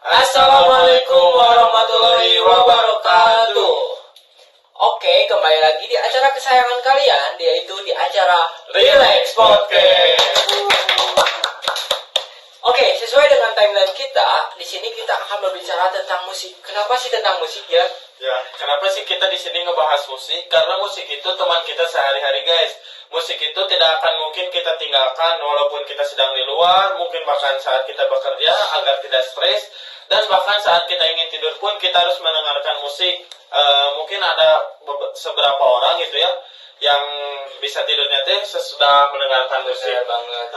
Assalamualaikum warahmatullahi wabarakatuh. Oke, kembali lagi di acara kesayangan kalian, yaitu di acara Relax Podcast. Oke, sesuai dengan timeline kita, di sini kita akan berbicara tentang musik. Kenapa sih tentang musik ya? Ya, kenapa sih kita di sini ngebahas musik? Karena musik itu teman kita sehari-hari, guys. Musik itu tidak akan mungkin kita tinggalkan walaupun kita sedang di luar, mungkin bahkan saat kita bekerja agar tidak stres, dan bahkan saat kita ingin tidur pun kita harus mendengarkan musik. Mungkin ada seberapa orang gitu ya yang bisa tidurnya teh sesudah mendengarkan musik. Benar banget.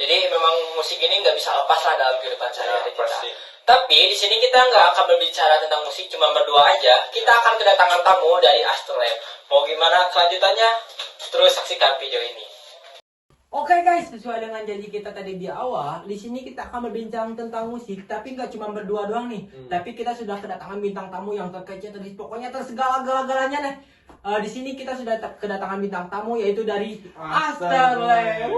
Jadi memang musik ini nggak bisa lepas lah dalam kehidupan sehari-hari kita. Pasti. Tapi di sini kita nggak akan berbicara tentang musik cuma berdua aja. Kita akan kedatangan tamu dari Astrolab. Mau gimana kelanjutannya? Terus saksikan video ini. Oke guys, sesuai dengan janji kita tadi di awal, di sini kita akan berbincang tentang musik, tapi nggak cuma berdua doang nih. Tapi kita sudah kedatangan bintang tamu yang terkece, pokoknya tersegala-galanya nih. Di sini kita sudah kedatangan bintang tamu yaitu dari Astrolab.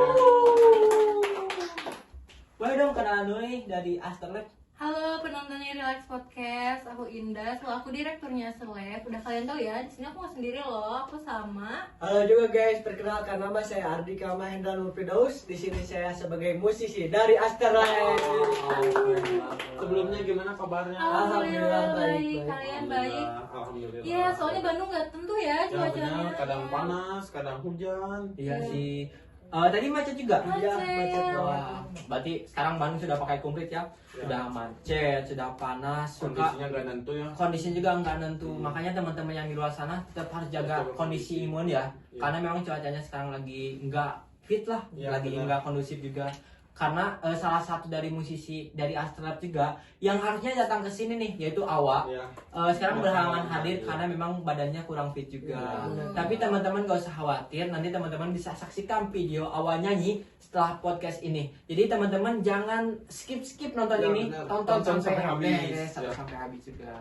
Boleh dong kenalan dulu nih dari Astrolab. Halo penontonnya Relax Podcast, aku Indah, selaku direkturnya Seleb. Udah kalian tahu ya, di sini aku nggak sendiri loh, aku sama. Halo juga guys, perkenalkan nama saya Ardika Mahendra Nurfidaus. Di sini saya sebagai musisi dari Astrolab. Sebelumnya gimana kabarnya? Alhamdulillah, baik. Kalian baik? Alhamdulillah. Iya, soalnya Bandung nggak tentu ya Ya, cuacanya. benar, kadang panas, kadang hujan. Iya sih. Tadi macet juga. Macet. Wah, berarti sekarang Bandung sudah pakai komplit ya. Sudah macet, sudah panas, Kondisinya nggak nentu ya. kondisi juga nggak nentu. Makanya teman-teman yang di luar sana tetap harus jaga Betul. kondisi imun ya. Iya. Karena memang cuacanya sekarang lagi nggak fit lah, Iya, lagi benar. nggak kondusif juga. Karena salah satu dari musisi dari Astrolab juga yang harusnya datang ke sini nih, yaitu Awa. Ya. Sekarang berhalangan hadir Iya. karena memang badannya kurang fit juga. Iya. Tapi teman-teman gak usah khawatir, nanti teman-teman bisa saksikan video Awa nyanyi setelah podcast ini. Jadi teman-teman jangan skip nonton Ya, ini, benar. tonton Tonton sampai sampai habis. beres, Ya. sampai habis juga.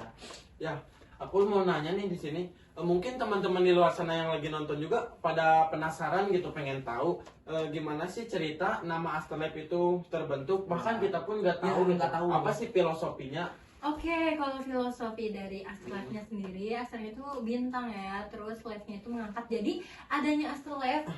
Ya, aku mau nanya nih di sini. Mungkin teman-teman di luar sana yang lagi nonton juga pada penasaran gitu, pengen tahu gimana sih cerita nama Astrolab itu terbentuk. Bahkan kita pun nggak tahu, Ya, nggak tahu. apa sih filosofinya. Oke, kalau filosofi dari Astrolabnya sendiri, Astrolab itu bintang ya, terus labnya itu mengangkat. Jadi adanya Astrolab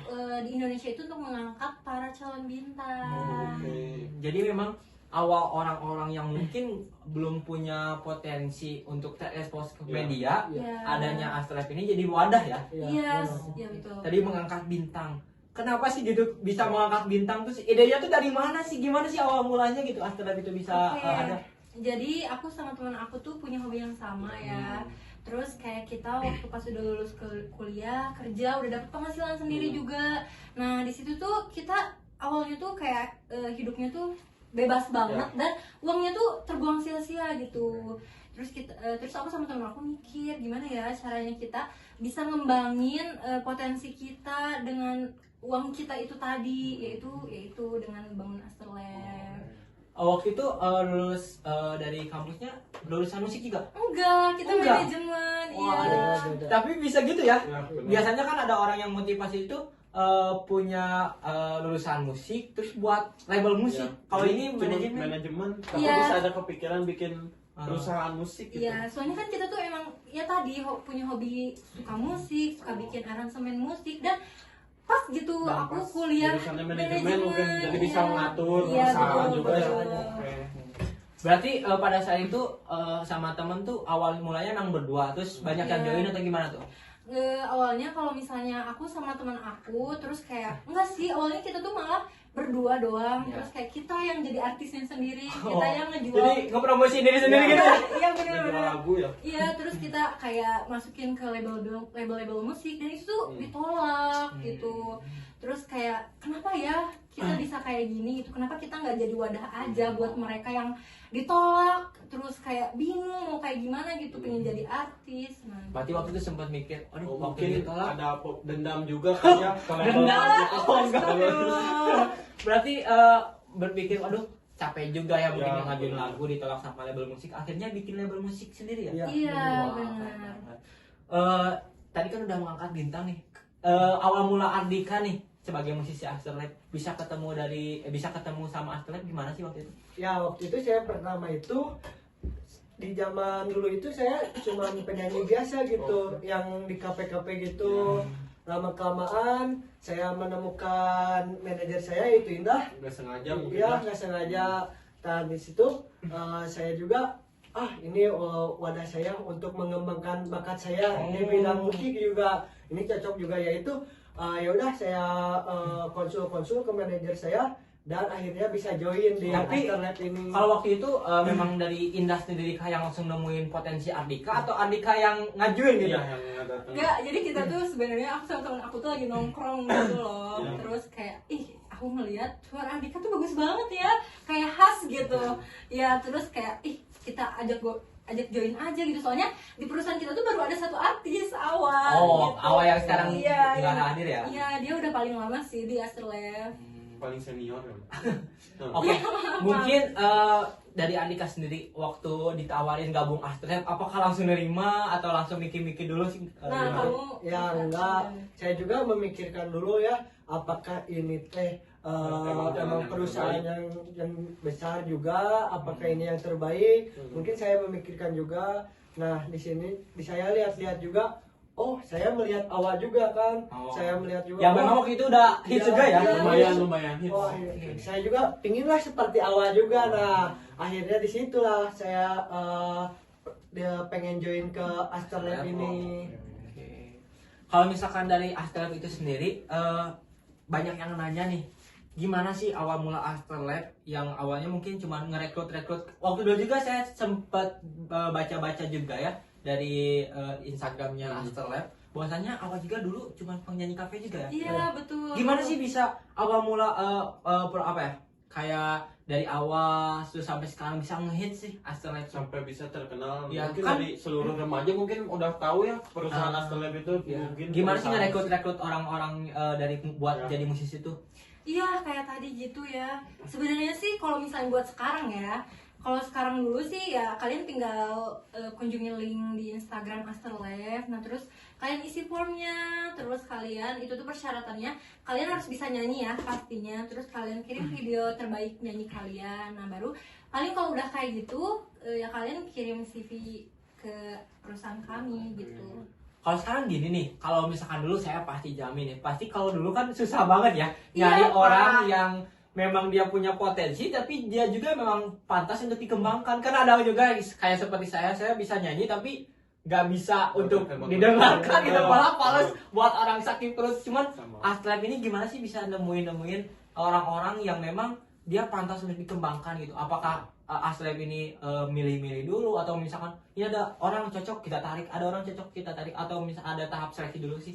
di Indonesia itu untuk mengangkat para calon bintang. Oke. Jadi memang awal orang-orang yang mungkin belum punya potensi untuk terekspos ke Ya. media, Ya. adanya Astrolab ini jadi wadah ya. Iya, ya betul. Tadi mengangkat bintang. Kenapa sih gitu bisa mengangkat bintang tuh? Idenya tuh dari mana sih? Gimana sih awal mulanya gitu Astrolab itu bisa Oke. ada? Jadi aku sama teman aku tuh punya hobi yang sama ya. Terus kayak kita waktu pas udah lulus ke kuliah, kerja, udah dapet penghasilan sendiri juga. Nah, di situ tuh kita awalnya tuh kayak hidupnya tuh bebas banget dan uangnya tuh terbuang sia-sia gitu. Terus aku sama teman aku mikir gimana ya caranya kita bisa ngembangin potensi kita dengan uang kita itu tadi, yaitu dengan bangun Astrolab. Waktu itu lulus dari kampusnya lulusan musik juga. Enggak, kita Enggak. manajemen, Wah, iya. Tapi bisa gitu ya? Ya, benar. Biasanya kan ada orang yang motivasi itu punya lulusan musik terus buat label musik. Ya. Kalau Jadi ini cuma manajemen. tapi Iya. bisa ada kepikiran bikin perusahaan musik gitu. Iya, soalnya kan kita tuh emang ya tadi punya hobi suka musik, suka bikin aransemen musik dan pas gitu Dan aku pas kuliah jurusannya manajemen mungkin jadi bisa iya. mengatur Iya, perusahaan betul, juga ya. betul. Oke. Berarti pada saat itu sama temen tuh awal mulanya emang berdua, terus banyak yang Iya. join atau gimana tuh? Awalnya kalau misalnya aku sama teman aku terus kayak enggak sih, awalnya kita tuh malah berdua doang, Iya. terus kayak kita yang jadi artisnya sendiri, Oh, kita yang ngejual. Jadi ngepromosi diri sendiri gitu ya? Iya Jual benar-benar. lagu ya. Iya, terus kita kayak masukin ke label musik dan itu tuh ditolak gitu. Terus kayak kenapa ya kita bisa kayak gini gitu? Kenapa kita nggak jadi wadah aja buat mereka yang ditolak? Terus kayak bingung mau kayak gimana gitu, pengen jadi artis. Nah, Berarti waktu itu sempat mikir, aduh Oh, waktu mungkin ditolak. ada dendam juga kan ya. Dendam? Oh, enggak. Berarti berpikir, aduh capek juga ya mungkin Ya, ngajuin benar. lagu ditolak sama label musik. Akhirnya bikin label musik sendiri ya? iya Wah, benar. keren banget. Tadi kan udah mengangkat bintang nih. Awal mula Ardika nih sebagai musisi Astrolab bisa ketemu sama Astrolab gimana sih waktu itu? Ya waktu itu saya pertama itu di zaman dulu itu saya cuma penyanyi biasa gitu, yang di kafe-kafe gitu. Lama kelamaan saya menemukan manajer saya itu Indah. Nggak sengaja mungkin. Iya, nggak sengaja. Dan di situ saya juga ini wadah saya untuk mengembangkan bakat saya di bidang musik juga. Ini cocok juga, yaitu ya udah saya konsul ke manajer saya dan akhirnya bisa join di Tapi Afterlife ini. kalau waktu itu memang dari Indah sendiri kah yang langsung nemuin potensi Ardika atau Ardika yang ngajuin gitu? Iya, yang datang. Enggak, jadi kita tuh sebenarnya aku sama temen aku tuh lagi nongkrong gitu loh. Terus kayak aku ngeliat suara Andika tuh bagus banget ya, kayak khas gitu. Ya terus kayak kita ajak join aja gitu, soalnya di perusahaan kita tuh baru ada satu artis Awa. Oh, gitu. Awa yang sekarang Iya, nggak iya. hadir ya? Iya, dia udah paling lama sih di Afterlife. Paling senior ya. Oke, mungkin dari Andika sendiri waktu ditawarin gabung Afterlife, apakah langsung nerima atau langsung mikir-mikir dulu sih? Nah, kamu Ya enggak, saya juga memikirkan dulu ya, apakah ini memang perusahaan yang besar juga, apakah ini yang terbaik. Mungkin saya memikirkan juga. Nah, di sini saya lihat-lihat juga, saya melihat Awa juga kan. Saya melihat juga. Yang memang waktu itu udah hits juga ya? Lumayan hits. Saya juga pinginlah seperti Awa juga. Nah, akhirnya disitulah saya dia pengen join ke Afterlife ini. Kalau misalkan dari Afterlife itu sendiri, banyak yang nanya nih, gimana sih awal mula Afterlife yang awalnya mungkin cuma ngerekrut. Waktu dulu juga saya sempat baca-baca juga ya dari Instagramnya Afterlife, bahwasanya awal juga dulu cuma penyanyi kafe juga ya. Iya, betul. Gimana sih bisa awal mula kayak dari awal terus sampai sekarang bisa ngehit sih Afterlife? Sampai bisa terkenal. Ya, Mungkin kan? dari seluruh remaja mungkin udah tahu ya perusahaan Afterlife itu. Ya. Mungkin Gimana sih perusahaan- ngerekrut orang-orang dari buat Ya. jadi musisi itu? Iya, kayak tadi gitu ya. Sebenarnya sih kalau misalnya buat sekarang ya, kalau sekarang dulu sih ya kalian tinggal kunjungi link di Instagram Afterlife. Nah terus kalian isi formnya, terus kalian itu tuh persyaratannya kalian harus bisa nyanyi ya pastinya. Terus kalian kirim video terbaik nyanyi kalian. Nah baru paling kalau udah kayak gitu ya kalian kirim CV ke perusahaan kami gitu. Kalau sekarang gini nih, kalau misalkan dulu saya pasti jamin nih, pasti kalau dulu kan susah banget ya nyari Iya, orang Pak. yang memang dia punya potensi tapi dia juga memang pantas untuk dikembangkan. Kan ada juga kayak seperti saya bisa nyanyi tapi nggak bisa untuk didengarkan gitu, malah males buat orang sakit perut. Cuman Afterlife ini gimana sih bisa nemuin orang-orang yang memang dia pantas untuk dikembangkan gitu? Apakah Afterlife ini milih-milih dulu atau misalkan ini ada orang cocok kita tarik, ada orang cocok kita tarik, atau misalkan ada tahap seleksi dulu sih?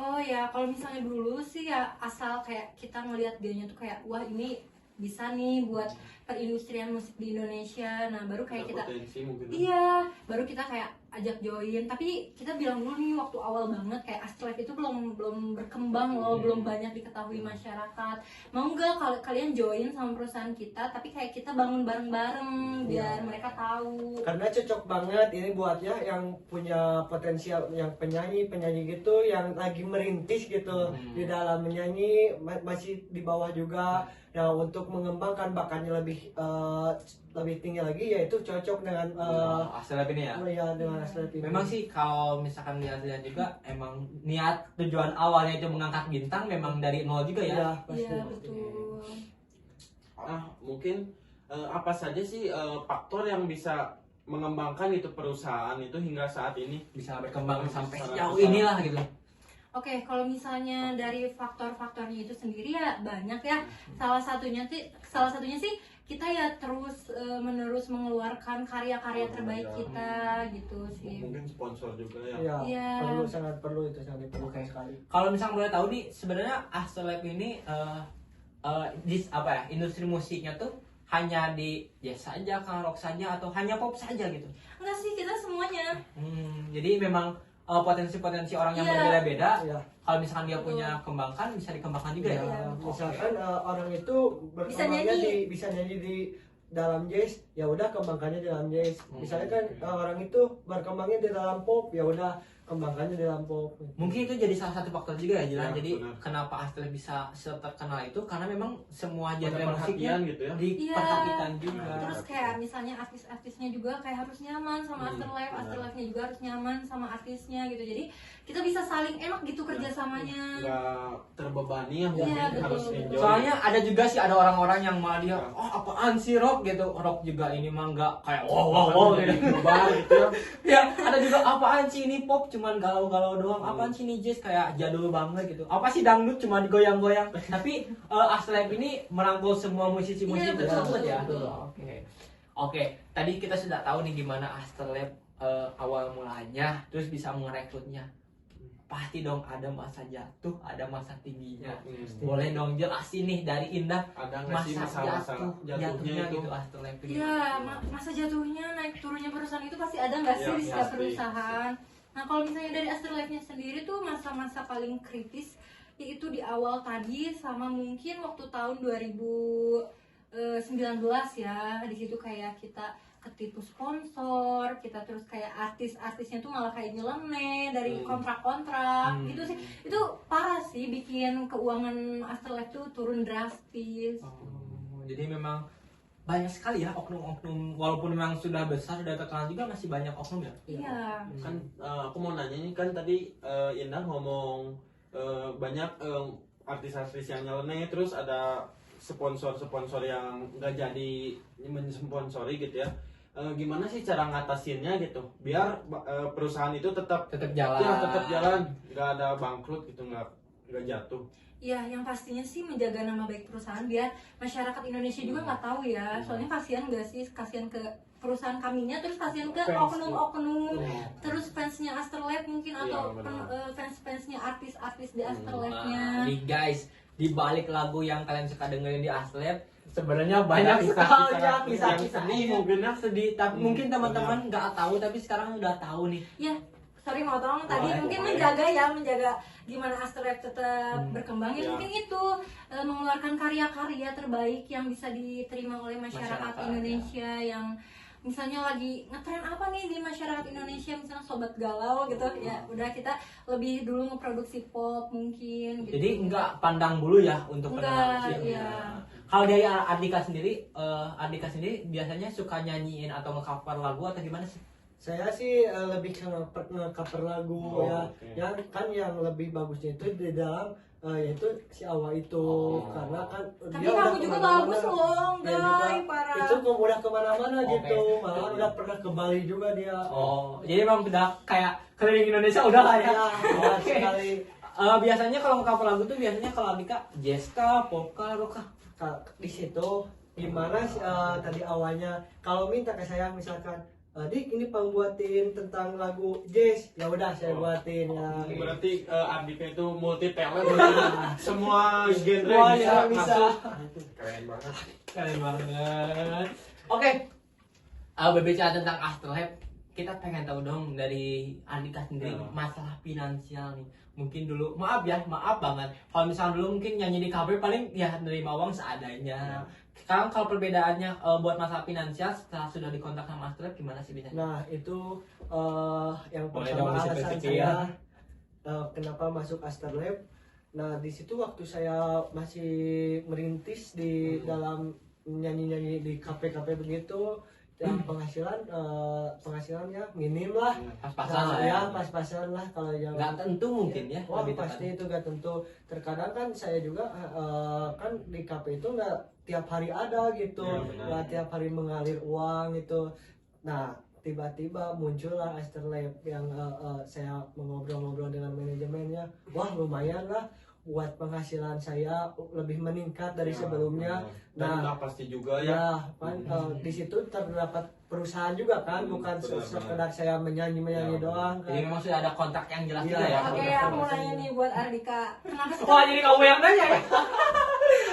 Oh ya, kalau misalnya dulu sih ya asal kayak kita ngelihat dianya tuh kayak wah ini bisa nih buat perindustrian musik di Indonesia. Nah baru kayak kita potensi mungkin. iya, baru kita kayak ajak join. Tapi kita bilang dulu nih waktu awal banget kayak Afterlife itu belum berkembang loh, belum banyak diketahui masyarakat. Mau nggak kalian join sama perusahaan kita, tapi kayak kita bangun bareng-bareng biar mereka tahu. Karena cocok banget ini buatnya yang punya potensial, yang penyanyi gitu, yang lagi merintis gitu di dalam menyanyi, masih di bawah juga. Nah untuk mengembangkan bakatnya lebih tinggi lagi, yaitu cocok dengan Afterlife ini ya. dengan Afterlife ini. Memang sih kalau misalkan lihat-lihat juga emang niat tujuan awalnya itu mengangkat bintang memang dari nol juga ya. Iya, pasti. Iya betul. Mungkin apa saja sih faktor yang bisa mengembangkan itu perusahaan itu hingga saat ini? Bisa berkembang sampai Secara sejauh besar. inilah gitu. Oke, kalau misalnya dari faktor-faktornya itu sendiri ya banyak ya. Salah satunya sih kita ya terus menerus mengeluarkan karya-karya terbaik kita gitu sih. Mungkin sponsor juga ya. Iya, Iya. sangat perlu Oke. sekali. Kalau misalkan boleh tahu nih, sebenarnya Afterlife ini industri musiknya tuh hanya di jazz saja, rock saja, atau hanya pop saja gitu? Enggak sih, kita semuanya. Jadi memang potensi-potensi orang yang Iya. berbeda-beda. Iya. Kalau misalkan dia punya kembangkan, bisa dikembangkan juga ya. Iya. Misalkan orang itu Bisa berkembangnya nyanyi. bisa nyanyi di dalam jazz, ya udah kembangkannya di dalam jazz. Misalnya kan orang itu berkembangnya di dalam pop, ya udah kembangkannya di dalam pop. Mungkin itu jadi salah satu faktor juga ya Jilan. Ya, Jadi benar. kenapa Astralab bisa terkenal itu karena memang semua genre Ada musiknya perhatian gitu ya. diperhatikan juga. Terus kayak misalnya artis-artisnya juga kayak harus nyaman sama Astralab, Astralabnya juga harus nyaman sama artisnya gitu. Jadi kita bisa saling enak gitu kerjasamanya. Nggak terbebani ya, Iya, mungkin betul, harus betul. enjoy. Soalnya ada juga sih ada orang-orang yang malah dia oh apaan sih rock gitu. Rock juga ini mah enggak kayak wow gitu. Global gitu ya. Ya, ada juga apaan sih ini pop cuman galau-galau doang. Apaan sih ini jazz kayak jadul banget gitu. Apa sih dangdut cuma digoyang-goyang. Tapi Astralab ini merangkul semua musisi-musisi Iya, betul, tersebut ya. betul. Oke. Oke, tadi kita sudah tahu nih gimana Astralab awal mulanya, terus bisa merekrutnya. Pasti dong ada masa jatuh, ada masa tingginya. Boleh dong jelasin nih dari Indah Ada nggak sih masa masa-masa jatuhnya jatuhnya itu? gitu Astralab ini. Iya, masa jatuhnya naik turunnya perusahaan itu pasti ada nggak sih Iya, di setiap pasti. perusahaan. Nah kalau misalnya dari Astralabnya sendiri tuh masa-masa paling kritis yaitu di awal tadi sama mungkin waktu tahun 2019 ya. Di situ kayak kita ketipu sponsor, kita terus kayak artis-artisnya tuh malah kayak nyeleneh dari kontrak-kontrak gitu sih. Itu parah sih bikin keuangan Astralab tuh turun drastis. Oh, jadi memang banyak sekali ya oknum-oknum walaupun memang sudah besar sudah terkenal juga masih banyak oknum ya. Iya. Kan aku mau nanya nih, kan tadi Indah ngomong banyak artis-artis yang nyeleneh, terus ada sponsor-sponsor yang nggak jadi mensponsori gitu ya. Gimana sih cara ngatasinnya gitu biar perusahaan itu tetap Jalan. ya, tetap jalan, nggak ada bangkrut gitu, nggak jatuh. Ya, yang pastinya sih menjaga nama baik perusahaan biar masyarakat Indonesia juga nggak tahu ya. Soalnya kasihan nggak sih, kasihan ke perusahaan kaminya, terus kasihan ke Fans. oknum-oknum, terus fansnya Astralab mungkin Iya, atau benar. fans-fansnya artis-artis di Astralabnya. Nih guys, di balik lagu yang kalian suka dengerin di Astralab sebenarnya banyak kisah-kisah sekali yang kisah-kisah sedih yang mungkin ya. sedih. Tapi mungkin teman-teman nggak tahu tapi sekarang udah tahu nih. Ya, sorry motong tadi Boleh, mungkin boleh. menjaga gimana Astralab tetap berkembang ya, Ya. mungkin itu mengeluarkan karya-karya terbaik yang bisa diterima oleh masyarakat Masyarakat, Indonesia yang misalnya lagi ngetren apa nih di masyarakat Indonesia, misalnya sobat galau gitu ya, udah kita lebih dulu ngeproduksi pop mungkin gitu. Jadi nggak pandang bulu ya untuk Nggak, pendengar musik. iya. Kalau dari Ardika sendiri biasanya suka nyanyiin atau nge-cover lagu atau gimana sih? Saya sih lebih ke nge-cover lagu Oh, ya. oke. Yang kan yang lebih bagusnya itu di dalam yaitu si Awa itu karena kan Tapi kamu juga bagus loh, Dia guys, juga parah. itu kok udah kemana-mana Oke. gitu, malah udah pernah ke Bali juga dia. Oh, jadi memang udah kayak keliling Indonesia udah lah ya. Ya, udah Oke. sekali. Biasanya kalau nge-cover lagu tuh biasanya kalau Ardika jazz kah, pop kah, rock kah? Di situ gimana tadi awalnya kalau minta ke saya misalkan Dik ini pembuatin tentang lagu jazz, ya udah saya buatin ya. Berarti Ardika itu multi talent, semua genre Semuanya bisa. masuk. Keren banget. Keren banget. Oke. Berbicara tentang Astralab, kita pengen tahu dong dari Ardika sendiri masalah finansial nih. Mungkin dulu maaf banget. Kalau misalnya dulu mungkin nyanyi di cover paling ya nerima uang seadanya. Sekarang kalau perbedaannya buat masalah finansial setelah sudah dikontak sama Astralab gimana sih biasanya? Nah itu yang Boleh pertama dong alasan spesifik saya ya. kenapa masuk Astralab. Nah di situ waktu saya masih merintis di dalam nyanyi-nyanyi di kafe-kafe begitu, yang penghasilannya minim lah. Pas-pasan Nah, lah ya. pas-pasan lah kalau yang Nggak tentu mungkin ya. Wah lebih pasti tepatnya. itu gak tentu. Terkadang kan saya juga kan di kafe itu nggak tiap hari ada gitu, Ya, benar. nggak tiap hari mengalir uang gitu. Nah tiba-tiba muncullah Astralab yang saya mengobrol-ngobrol dengan manajemennya. Wah lumayan lah buat penghasilan saya lebih meningkat dari sebelumnya. Dan Nah, udah pasti juga ya. Ya, kan di situ terdapat perusahaan juga kan, bukan benar, sekedar saya menyanyi Ya, doang. Jadi memang sudah ada kontrak yang jelas Iya. juga ya. Oke, aku mau nanya nih buat Ardika, kenapa sih Wah jadi kamu yang nanya ya?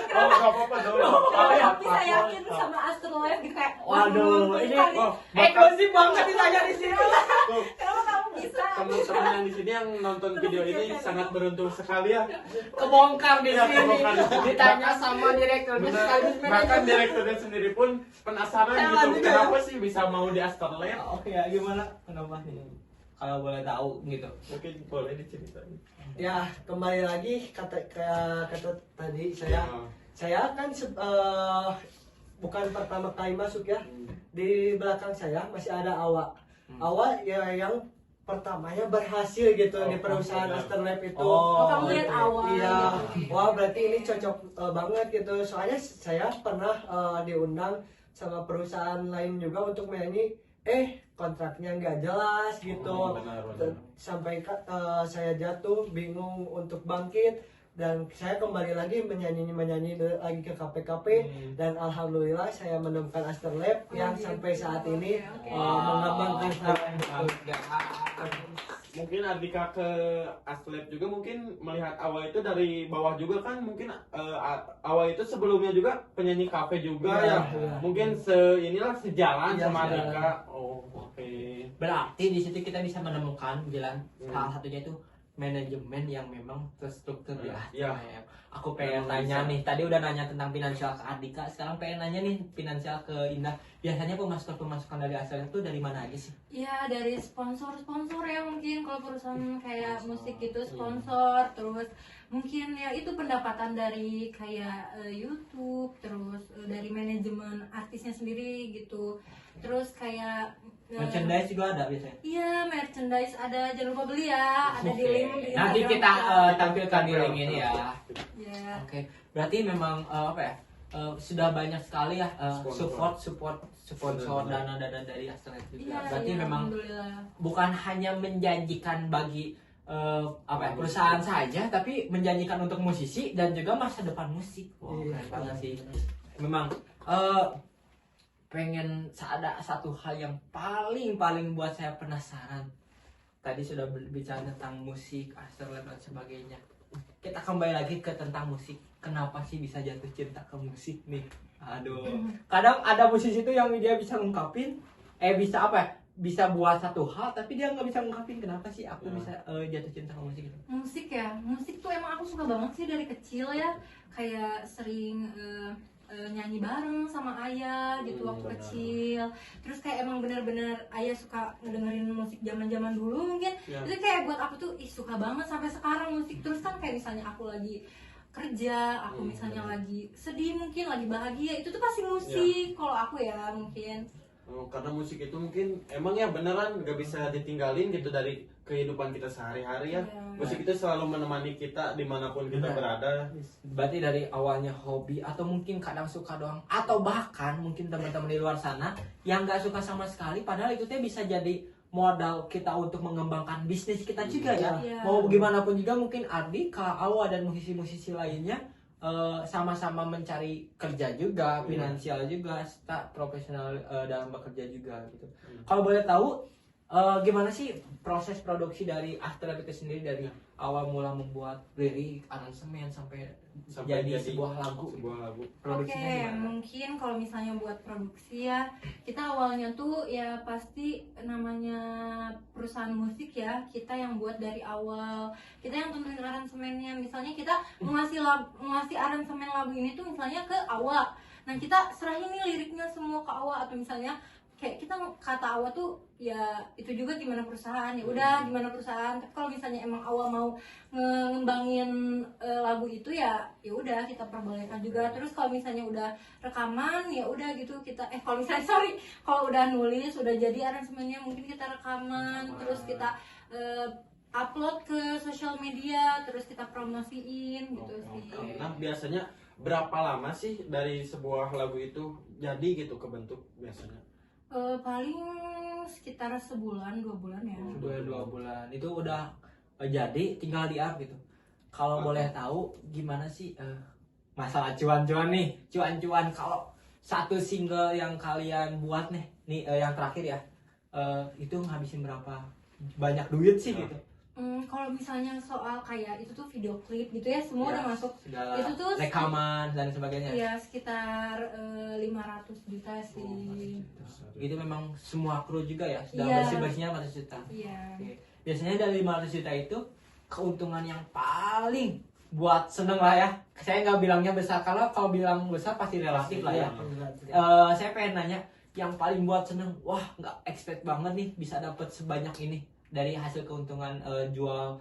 Oh, nggak apa-apa dong. kenapa bisa yakin sama Astralab gitu kayak Waduh, wah, ini tadi, eksklusif banget ditanya di sini. kenapa kamu bisa Teman-teman yang di sini yang nonton video ini sangat beruntung sekali ya. Kebongkar di Iya, sini. kebongkar di sini. Ditanya sama direkturnya Benar. sekaligus Bahkan manajer. direkturnya sendiri pun penasaran Heran gitu, juga. kenapa sih bisa mau di Astralab? Oke ya, gimana? Kenapa nih? kalau boleh tahu gitu. Mungkin boleh diceritain. Ya, kembali lagi kata tadi saya kan bukan pertama kali masuk ya. Di belakang saya masih ada Awa ya yang pertamanya berhasil gitu di perusahaan Asterlab itu. Oh, kamu lihat awal Iya, gitu. wah berarti ini cocok banget gitu. Soalnya saya pernah diundang sama perusahaan lain juga untuk menyanyi, kontraknya nggak jelas gitu. Benar. Sampai saya jatuh, bingung untuk bangkit. Dan saya kembali lagi menyanyi lagi ke KPKP dan alhamdulillah saya menemukan Asterlab yang gitu. sampai saat ini Oke. mengembangkan saya. Mungkin Ardika ke Aslab juga mungkin melihat Awa itu dari bawah juga kan, mungkin Awa itu sebelumnya juga penyanyi kafe juga Iya, ya. iya. Mungkin inilah sejalan Iya, sama sejalan. Ardika. Oh, oke. Berarti di situ kita bisa menemukan jalan salah satunya itu manajemen yang memang terstruktur ya. Iya. Aku pengen Memang nanya bisa. nih, tadi udah nanya tentang finansial ke Ardika, sekarang pengen nanya nih finansial ke Indah. Biasanya pemasukan dari asal itu dari mana aja sih? Iya, dari sponsor ya, mungkin kalau perusahaan kayak musik gitu sponsor, terus mungkin ya itu pendapatan dari kayak YouTube, terus dari manajemen artisnya sendiri gitu, terus kayak Merchandise juga ada biasanya. iya, merchandise ada, jangan lupa beli ya, ada di link di Nanti Instagram kita kita. tampilkan di link ini ya. Ya. Oke, berarti memang apa ya? Sudah banyak sekali ya support sponsor dana dari Astrolab juga. Iya, Berarti iya, memang alhamdulillah. bukan hanya menjanjikan bagi apa ya, perusahaan saja, tapi menjanjikan untuk musisi dan juga masa depan musik. Wow, Iya. keren banget sih. Memang pengen ada satu hal yang paling buat saya penasaran. Tadi sudah berbicara tentang musik, Astrolab dan sebagainya. Kita kembali lagi ke tentang musik. Kenapa sih bisa jatuh cinta ke musik nih? Aduh, kadang ada musisi itu yang dia bisa ngungkapin, bisa apa ya? Bisa buat satu hal, tapi dia nggak bisa ngungkapin. Kenapa sih aku bisa jatuh cinta ke musik itu? Musik ya, musik tuh emang aku suka banget sih dari kecil ya, kayak sering nyanyi bareng sama ayah gitu waktu kecil. Terus kayak emang bener-bener ayah suka ngedengerin musik zaman-zaman dulu mungkin. Ya. Itu kayak buat aku tuh suka banget sampai sekarang musik. Terus kan kayak misalnya aku lagi kerja, aku misalnya lagi sedih mungkin, lagi bahagia, itu tuh pasti musik. Kalau aku ya mungkin. Karena musik itu mungkin emang ya beneran nggak bisa ditinggalin gitu dari kehidupan kita sehari-hari ya. Iya. Musik itu selalu menemani kita dimanapun kita Benar. berada. Berarti dari awalnya hobi atau mungkin kadang suka doang, atau bahkan mungkin teman-teman di luar sana yang nggak suka sama sekali, padahal itu teh bisa jadi modal kita untuk mengembangkan bisnis kita juga ya. Iya. Mau gimana pun juga mungkin Ardi, Kak Awa dan musisi-musisi lainnya sama-sama mencari kerja juga, finansial juga, serta profesional dalam bekerja juga gitu. Kalau boleh tahu gimana sih proses produksi dari Astrolab itu sendiri, dari awal mula membuat lirik, aransemen sampai jadi sebuah lagu. Oke, Produksinya gimana? mungkin kalau misalnya buat produksi ya, kita awalnya tuh ya pasti namanya perusahaan musik ya, kita yang buat dari awal, kita yang tentuin aransemennya. Misalnya kita ngasih aransemen lagu ini tuh misalnya ke Awa, nah kita serahin nih liriknya semua ke Awa, atau misalnya kayak kita kata Awa tuh ya itu juga gimana perusahaan, ya udah gimana perusahaan. Tapi kalau misalnya emang Awa mau ngembangin lagu itu ya udah kita perbolehkan juga. Terus kalau misalnya udah rekaman ya udah gitu kita kalau misalnya kalau udah nulis udah jadi aransemennya mungkin kita rekaman, terus kita upload ke sosial media, terus kita promosiin gitu sih. Nah biasanya berapa lama sih dari sebuah lagu itu jadi gitu kebentuk biasanya? Paling sekitar sebulan 2 bulan ya. Sudah 2 bulan itu udah jadi, tinggal di up gitu. Kalau boleh tahu gimana sih masalah cuan-cuan nih, cuan-cuan kalau satu single yang kalian buat nih yang terakhir ya, itu ngabisin berapa banyak duit sih gitu? Kalau misalnya soal kayak itu tuh video klip gitu ya, semua udah masuk. Segala Itu tuh rekaman dan sebagainya. ya sekitar 500 juta sih. Gitu memang semua kru juga ya, sudah Iya. bersih-bersihnya 500 juta. Iya. Oke. Biasanya dari 500 juta itu keuntungan yang paling buat seneng lah ya. Saya nggak bilangnya besar, kalau bilang besar pasti relatif lah ya. Saya pengen nanya yang paling buat seneng, wah nggak expect banget nih bisa dapat sebanyak ini. dari hasil keuntungan jual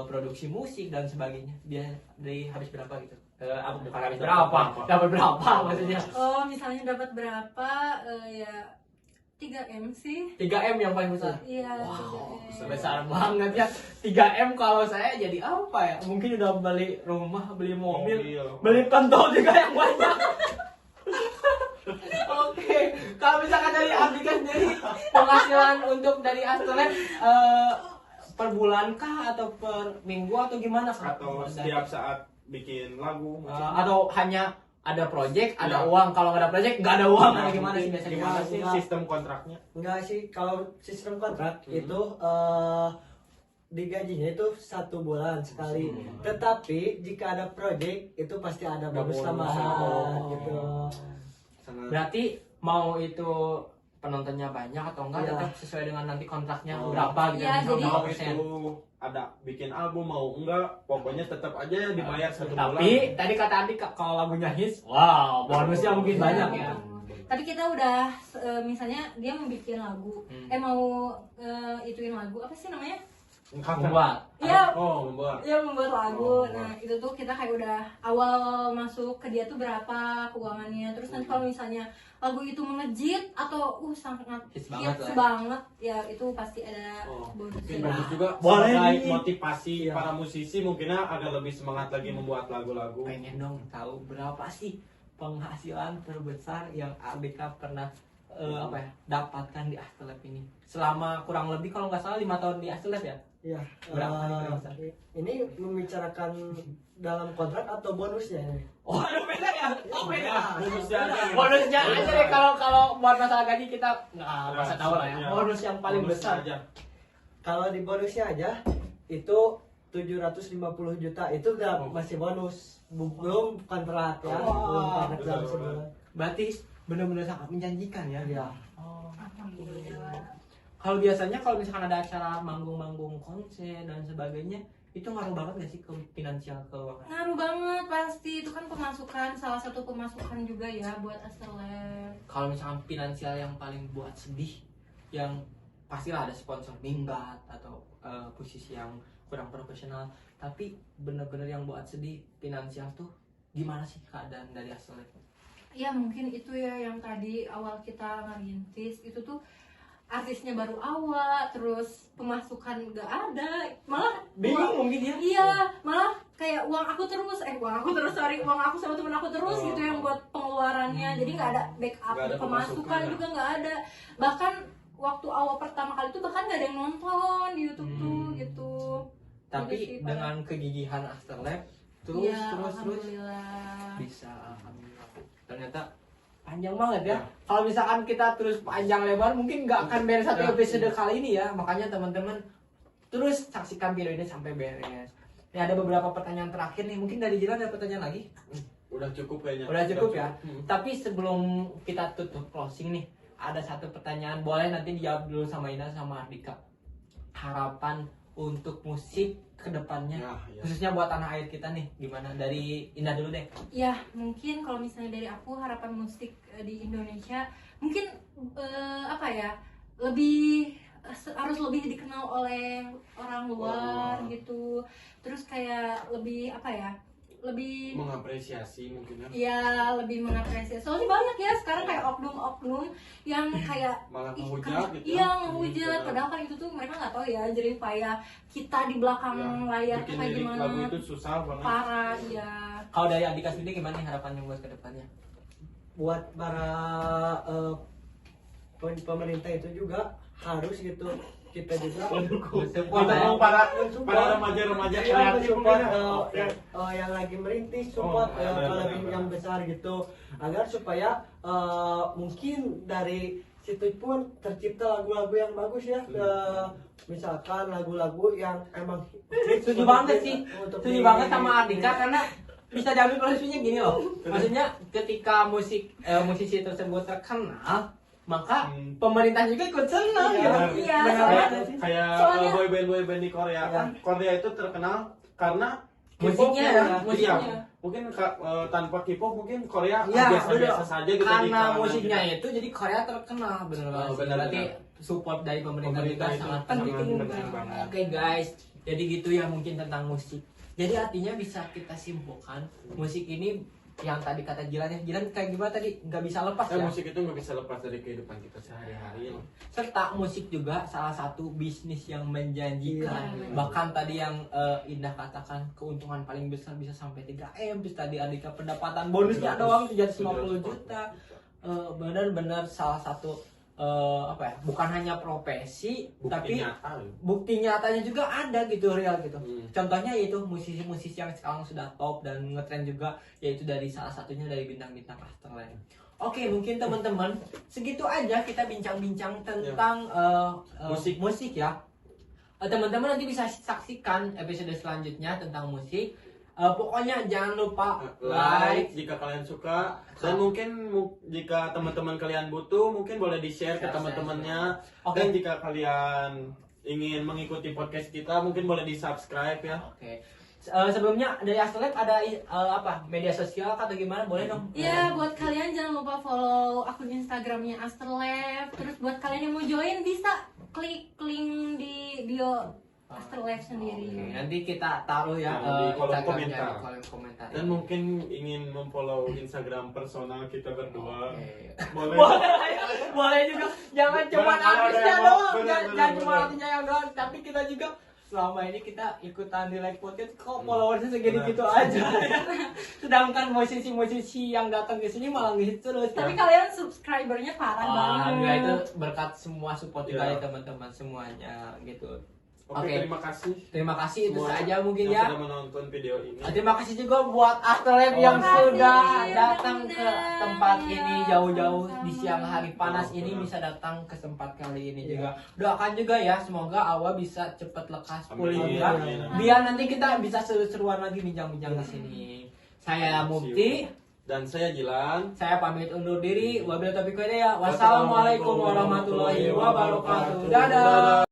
produksi musik dan sebagainya dia dari habis berapa gitu? Bukan habis berapa, dapat berapa maksudnya? Oh, misalnya dapat berapa? Ya 3M sih. 3M yang paling besar. Iya. Wow, 3M. besar banget ya. 3M kalau saya jadi apa ya? Mungkin udah beli rumah, beli mobil, beli pentol juga yang banyak. Oke, kalau misalkan dari Andika sendiri penghasilan untuk dari Astrolab per bulan kah atau per minggu atau gimana? Atau setiap saat bikin lagu atau hanya ada project, ada uang. Kalau nggak ada project, nggak ada uang. Atau gimana sih biasanya? Gimana sih sistem kontraknya? Enggak sih, kalau sistem kontrak itu digajinya itu 1 bulan sekali. Tetapi jika ada project itu pasti ada bonus tambahan gitu. Berarti mau itu penontonnya banyak atau enggak, tetap sesuai dengan nanti kontraknya berapa gitu. Ya, jadi Mau itu ada bikin album mau enggak, pokoknya tetap aja dibayar 1 bulan. Tapi tadi kata Andi kalau lagunya hits, wow, bonusnya mungkin banyak ya. Tapi kita udah misalnya dia mau bikin lagu, mau ituin lagu apa sih namanya? Membuat. Iya. Oh, membuat. Dia membuat lagu. Nah, itu tuh kita kayak udah awal masuk ke dia tuh berapa keuangannya. Terus nanti kalau misalnya lagu itu melejit atau sangat Hits hits banget banget, ya itu pasti ada Mungkin bonusnya. bagus juga Boleh sebagai nih. motivasi para musisi mungkinnya agak lebih semangat lagi membuat lagu-lagu. Pengen dong tahu berapa sih penghasilan terbesar yang Andika pernah dapatkan di Astrolab ini selama kurang lebih kalau nggak salah 5 tahun di Astrolab ya? Iya. Berapa? Ini membicarakan dalam kontrak atau bonusnya ini? Oh, ada beda ya? Oh, beda. Bonusnya aja. Bonusnya aja deh, kalau buat masalah gaji kita nggak masa tahu lah ya. Iya. Bonus yang paling Bonusnya besar. aja. Kalau di bonusnya aja itu 750 juta itu udah masih bonus, belum kontrak ya, belum kontrak dalam sebulan. Berarti benar-benar sangat menjanjikan ya. Iya. Oh. Alhamdulillah. Kalau biasanya kalau misalkan ada acara manggung-manggung konser dan sebagainya, itu ngaruh banget gak sih ke finansial keuangan? Ngaruh banget pasti, itu kan pemasukan, salah satu pemasukan juga ya buat Astrolab. Kalau misalkan finansial yang paling buat sedih, yang pastilah ada sponsor minggat atau posisi yang kurang profesional, tapi bener-bener yang buat sedih finansial tuh gimana sih keadaan dari Astrolab? Ya mungkin itu ya yang tadi awal kita ngerintis itu tuh artisnya baru awal, terus pemasukan gak ada, malah Bingung mungkin ya? iya, malah kayak uang aku sama temen aku terus gitu yang buat pengeluarannya, jadi nggak ada backup Nggak ada pemasukan pemasukan, ya? juga nggak ada, bahkan waktu awal pertama kali itu bahkan nggak ada yang nonton di YouTube tuh gitu. Tapi Gitu sih, dengan kegigihan Astrolab terus Iya, terus alhamdulillah. bisa, alhamdulillah. Ternyata panjang banget ya. Kalau misalkan kita terus panjang lebar mungkin nggak akan beres satu episode kali ini ya. Makanya teman-teman terus saksikan video ini sampai beres. Ini ada beberapa pertanyaan terakhir nih. Mungkin dari Jilan ada pertanyaan lagi? Udah cukup kayaknya. Udah cukup ya. Tapi sebelum kita tutup closing nih, ada satu pertanyaan, boleh nanti dijawab dulu sama Ina sama Ardika. Harapan untuk musik kedepannya, khususnya buat tanah air kita nih, gimana? Dari Ina dulu deh. Ya mungkin kalau misalnya dari aku harapan musik di Indonesia mungkin apa ya, lebih harus lebih dikenal oleh orang luar gitu, terus kayak lebih apa ya, lebih mengapresiasi mungkin ya. ya lebih mengapresiasi, soalnya banyak ya sekarang kayak oknum-oknum yang kayak Malah ih, menghujat gitu iya ya. menghujat, padahal kan itu tuh mereka nggak tahu ya jerih payah kita di belakang layar Bikin kayak lirik gimana, lagu itu susah banget. parah ya. Kalau dari Andika sendiri gimana nih harapannya buat kedepannya? Buat para pemerintah itu juga harus gitu, kita juga Untuk para remaja-remaja kreatif support mungkin ya. yang lagi merintis, support kalau yang besar gitu, agar supaya mungkin dari situ pun tercipta lagu-lagu yang bagus ya. Misalkan lagu-lagu yang emang Setuju banget sih, setuju banget sama Andika karena bisa diambil posisinya gini loh. Maksudnya ketika musisi tersebut terkenal, maka pemerintah juga ikut senang gitu. Iya, Benar soalnya- banget sih. Kayak Soalnya- boyband di Korea kan. Korea itu terkenal karena Musiknya K-pop-nya ya, musiknya. mungkin tanpa K-pop mungkin Korea Ya, biasa-biasa saja gitu di karena kalangan musiknya kita. itu jadi Korea terkenal bener banget. Oh, benar, Berarti benar. support dari pemerintah Pemerintah juga itu sangat sangat penting. penting banget. Oke guys, jadi gitu ya mungkin tentang musik. Jadi artinya bisa kita simpulkan musik ini yang tadi kata Jilan ya, Jilan kayak gimana tadi nggak bisa lepas ya. Musik itu nggak bisa lepas dari kehidupan kita sehari-hari. Serta musik juga salah satu bisnis yang menjanjikan. Iya. Bahkan tadi yang Indah katakan keuntungan paling besar bisa sampai 3M. Terus tadi Andika pendapatan bonusnya doang 350 juta. Benar-benar salah satu apa ya? Bukan hanya profesi, tapi nyata, ya. bukti nyatanya juga ada gitu, real gitu. Hmm. Contohnya yaitu musisi-musisi yang sekarang sudah top dan ngetren juga, yaitu dari salah satunya dari bintang-bintang Afterlife. Oke, mungkin teman-teman segitu aja kita bincang-bincang tentang musik ya. Teman-teman nanti bisa saksikan episode selanjutnya tentang musik. Pokoknya jangan lupa like. jika kalian suka, dan mungkin jika teman-teman kalian butuh mungkin boleh di-share ke Share, teman-temannya. Oke. Dan jika kalian ingin mengikuti podcast kita mungkin boleh di-subscribe ya. Oke. Sebelumnya dari Afterlife ada apa media sosial atau gimana, boleh dong? Ya, buat kalian jangan lupa follow akun Instagramnya Afterlife. Terus buat kalian yang mau join bisa klik link di bio Afterlife sendiri. Oke, nanti kita taruh ya Nah, di kolom Instagramnya komentar. di kolom komentar. Dan mungkin ingin memfollow Instagram personal kita berdua. Oke. Boleh. Boleh juga, jangan cuma Boleh, boleh, artisnya boleh, doang, boleh, jangan boleh, cuma boleh. artisnya yang doang, tapi kita juga selama ini kita ikutan di live podcast kok followersnya segini gitu aja. Sedangkan musisi-musisi yang datang ke sini malah ngisi terus. Tapi kalian subscribernya parah enggak, banget. itu berkat semua support juga Ya. dari teman-teman semuanya gitu. Oke, Oke. terima kasih. Terima kasih itu semua saja mungkin yang ya. sudah menonton video ini. Terima kasih juga buat Afterlife yang Terima kasih, sudah ya, datang ke benar-benar. tempat Iya, ini jauh-jauh di sama-sama. siang hari panas Oh, ini benar. bisa datang ke tempat kali ini juga. Doakan juga ya, semoga Awa bisa cepat lekas pulih Amin, juga. amin, amin. Biar nanti kita bisa seru-seruan lagi bincang-bincang di sini. Saya Mukti, Dan saya Jilan. saya pamit undur diri. Wabillahi taufiq wal hidayah. Wassalamualaikum warahmatullahi wabarakatuh. Dadah.